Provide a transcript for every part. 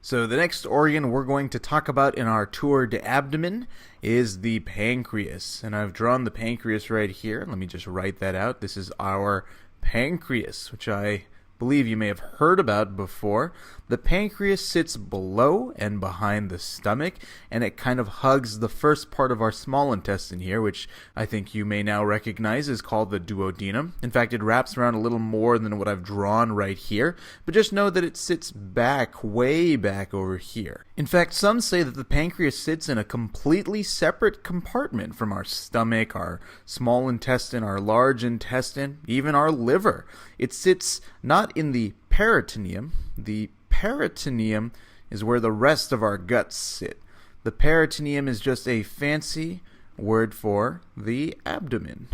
So the next organ we're going to talk about in our tour de abdomen is the pancreas. And I've drawn the pancreas right here. Let me just write that out. This is our pancreas, which I believe you may have heard about before. The pancreas sits below and behind the stomach, and it kind of hugs the first part of our small intestine here, which I think you may now recognize is called the duodenum. In fact, it wraps around a little more than what I've drawn right here, but just know that it sits back, way back over here. In fact, some say that the pancreas sits in a completely separate compartment from our stomach, our small intestine, our large intestine, even our liver. It sits not in the peritoneum. The peritoneum is where the rest of our guts sit. The peritoneum is just a fancy word for the abdomen.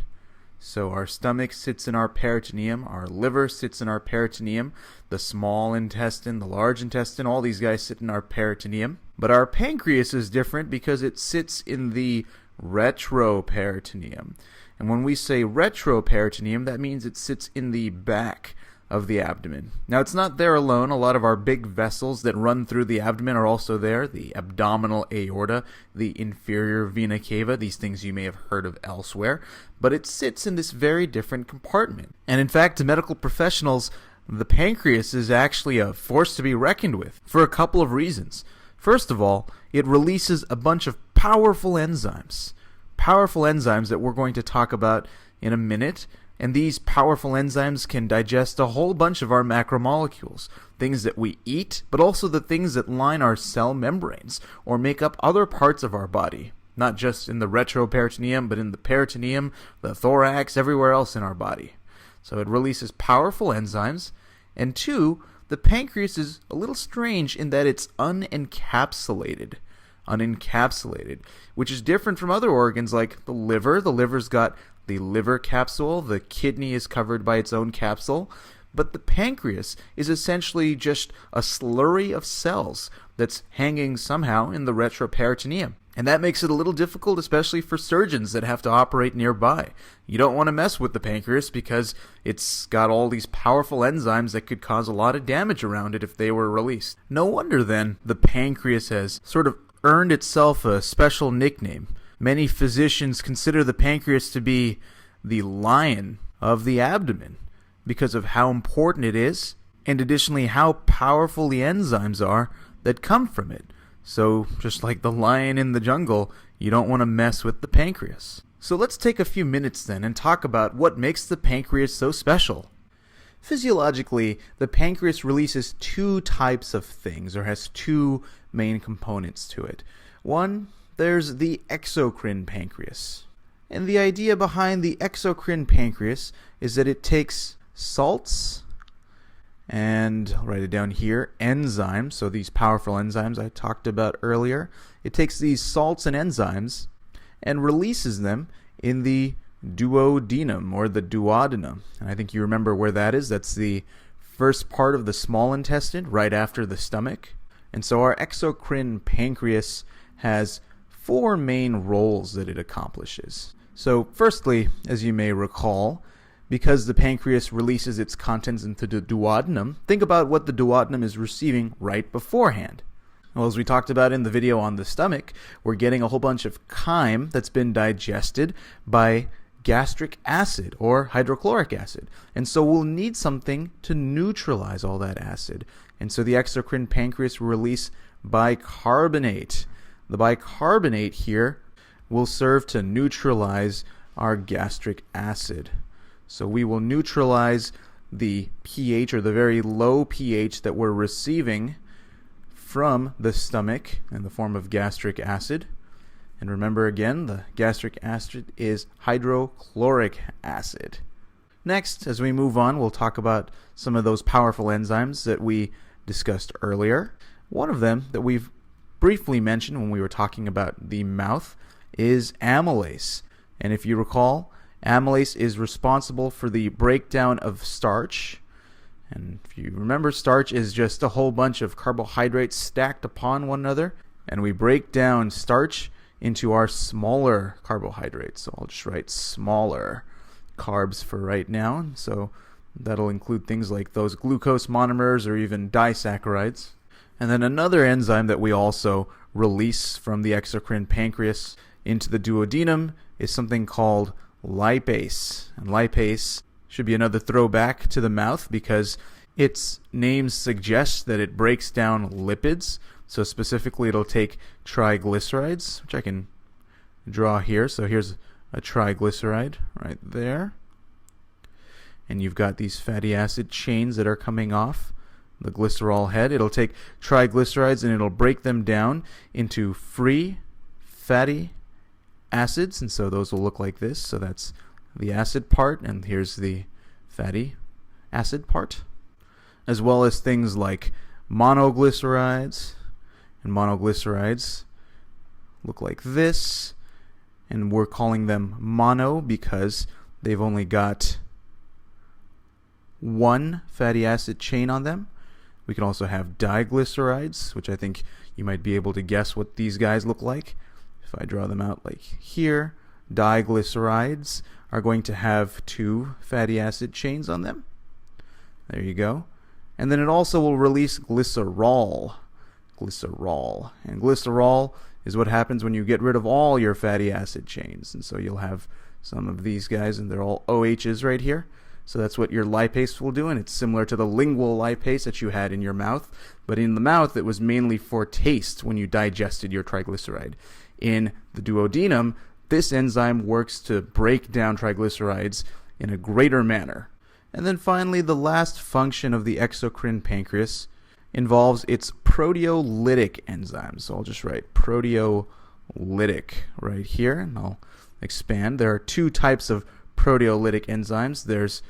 So our stomach sits in our peritoneum, our liver sits in our peritoneum, the small intestine, the large intestine, all these guys sit in our peritoneum. But our pancreas is different because it sits in the retroperitoneum. And when we say retroperitoneum, that means it sits in the back of the abdomen. Now, it's not there alone. A lot of our big vessels that run through the abdomen are also there. The abdominal aorta, the inferior vena cava, these things you may have heard of elsewhere. But it sits in this very different compartment. And in fact, to medical professionals, the pancreas is actually a force to be reckoned with for a couple of reasons. First of all, it releases a bunch of powerful enzymes that we're going to talk about in a minute. And these powerful enzymes can digest a whole bunch of our macromolecules, things that we eat, but also the things that line our cell membranes or make up other parts of our body, not just in the retroperitoneum, but in the peritoneum, the thorax, everywhere else in our body. So it releases powerful enzymes. And two, the pancreas is a little strange in that it's unencapsulated, which is different from other organs like the liver. The liver's got the liver capsule, the kidney is covered by its own capsule, but the pancreas is essentially just a slurry of cells that's hanging somehow in the retroperitoneum. And that makes it a little difficult, especially for surgeons that have to operate nearby. You don't want to mess with the pancreas because it's got all these powerful enzymes that could cause a lot of damage around it if they were released. No wonder then the pancreas has sort of earned itself a special nickname. Many physicians consider the pancreas to be the lion of the abdomen because of how important it is, and additionally how powerful the enzymes are that come from it. So just like the lion in the jungle, you don't want to mess with the pancreas. So let's take a few minutes then and talk about what makes the pancreas so special. Physiologically, the pancreas releases two types of things, or has two main components to it. One, there's the exocrine pancreas. And the idea behind the exocrine pancreas is that it takes salts and, I'll write it down here, enzymes, so these powerful enzymes I talked about earlier. It takes these salts and enzymes and releases them in the duodenum or the duodenum. And I think you remember where that is. That's the first part of the small intestine right after the stomach. And so our exocrine pancreas has four main roles that it accomplishes. So firstly, as you may recall, because the pancreas releases its contents into the duodenum, think about what the duodenum is receiving right beforehand. Well, as we talked about in the video on the stomach, we're getting a whole bunch of chyme that's been digested by gastric acid or hydrochloric acid. And so we'll need something to neutralize all that acid. And so the exocrine pancreas will release bicarbonate. The bicarbonate here will serve to neutralize our gastric acid. So we will neutralize the pH, or the very low pH that we're receiving from the stomach in the form of gastric acid. And remember again, the gastric acid is hydrochloric acid. Next, as we move on, we'll talk about some of those powerful enzymes that we discussed earlier. One of them that we've briefly mentioned when we were talking about the mouth is amylase. And if you recall, amylase is responsible for the breakdown of starch. And if you remember, starch is just a whole bunch of carbohydrates stacked upon one another. And we break down starch into our smaller carbohydrates. So I'll just write smaller carbs for right now. So that'll include things like those glucose monomers or even disaccharides. And then another enzyme that we also release from the exocrine pancreas into the duodenum is something called lipase. And lipase should be another throwback to the mouth because its name suggests that it breaks down lipids. So specifically, it'll take triglycerides, which I can draw here. So here's a triglyceride right there. And you've got these fatty acid chains that are coming off the glycerol head. It'll take triglycerides and it'll break them down into free fatty acids. And so those will look like this. So that's the acid part, and here's the fatty acid part, as well as things like monoglycerides. And monoglycerides look like this, and we're calling them mono because they've only got one fatty acid chain on them. We can also have diglycerides, which I think you might be able to guess what these guys look like. If I draw them out like here, diglycerides are going to have two fatty acid chains on them. There you go. And then it also will release glycerol. And glycerol is what happens when you get rid of all your fatty acid chains. And so you'll have some of these guys, and they're all OHs right here. So that's what your lipase will do, and it's similar to the lingual lipase that you had in your mouth. But in the mouth, it was mainly for taste when you digested your triglyceride. In the duodenum, this enzyme works to break down triglycerides in a greater manner. And then finally, the last function of the exocrine pancreas involves its proteolytic enzyme. So I'll just write proteolytic right here, and I'll expand. There are two types of proteolytic enzymes. There's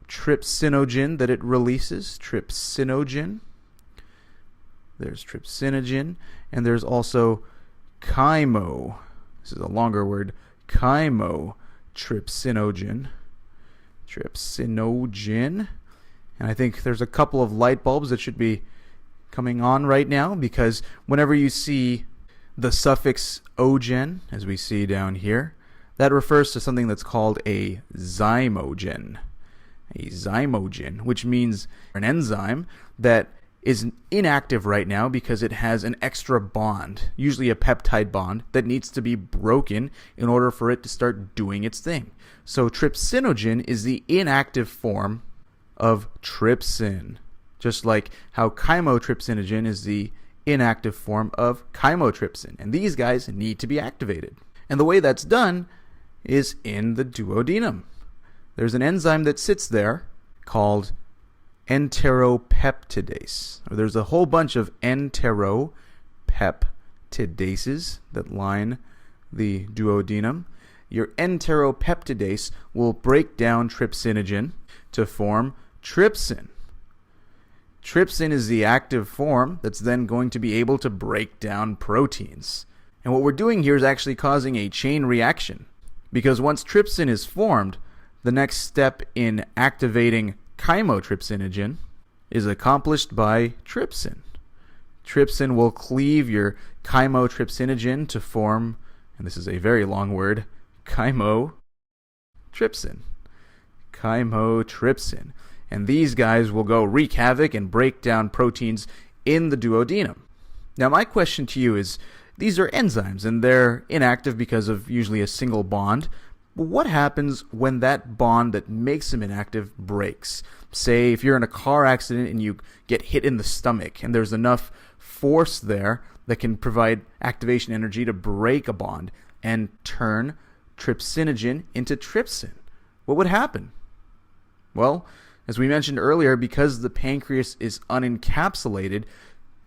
trypsinogen that it releases, trypsinogen. There's trypsinogen, and there's also chymo. This is a longer word, chymotrypsinogen. Trypsinogen. And I think there's a couple of light bulbs that should be coming on right now, because whenever you see the suffix ogen, as we see down here, that refers to something that's called a zymogen. A zymogen, which means an enzyme that is inactive right now because it has an extra bond, usually a peptide bond, that needs to be broken in order for it to start doing its thing. So trypsinogen is the inactive form of trypsin, just like how chymotrypsinogen is the inactive form of chymotrypsin. And these guys need to be activated. And the way that's done is in the duodenum. There's an enzyme that sits there called enteropeptidase. There's a whole bunch of enteropeptidases that line the duodenum. Your enteropeptidase will break down trypsinogen to form trypsin. Trypsin is the active form that's then going to be able to break down proteins. And what we're doing here is actually causing a chain reaction, because once trypsin is formed, the next step in activating chymotrypsinogen is accomplished by trypsin. Trypsin will cleave your chymotrypsinogen to form, and this is a very long word, chymotrypsin. Chymotrypsin. And these guys will go wreak havoc and break down proteins in the duodenum. Now, my question to you is, these are enzymes, and they're inactive because of usually a single bond. But what happens when that bond that makes them inactive breaks? Say if you're in a car accident and you get hit in the stomach, and there's enough force there that can provide activation energy to break a bond and turn trypsinogen into trypsin. What would happen? Well, as we mentioned earlier, because the pancreas is unencapsulated,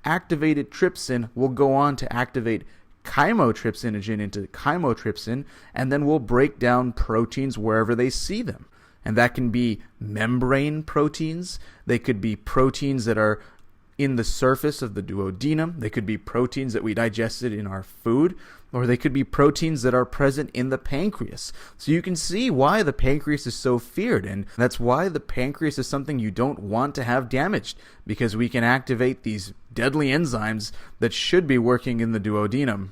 activated trypsin will go on to activate chymotrypsinogen into chymotrypsin, and then will break down proteins wherever they see them. And that can be membrane proteins. They could be proteins that are in the surface of the duodenum. They could be proteins that we digested in our food, or they could be proteins that are present in the pancreas. So you can see why the pancreas is so feared, and that's why the pancreas is something you don't want to have damaged, because we can activate these deadly enzymes that should be working in the duodenum.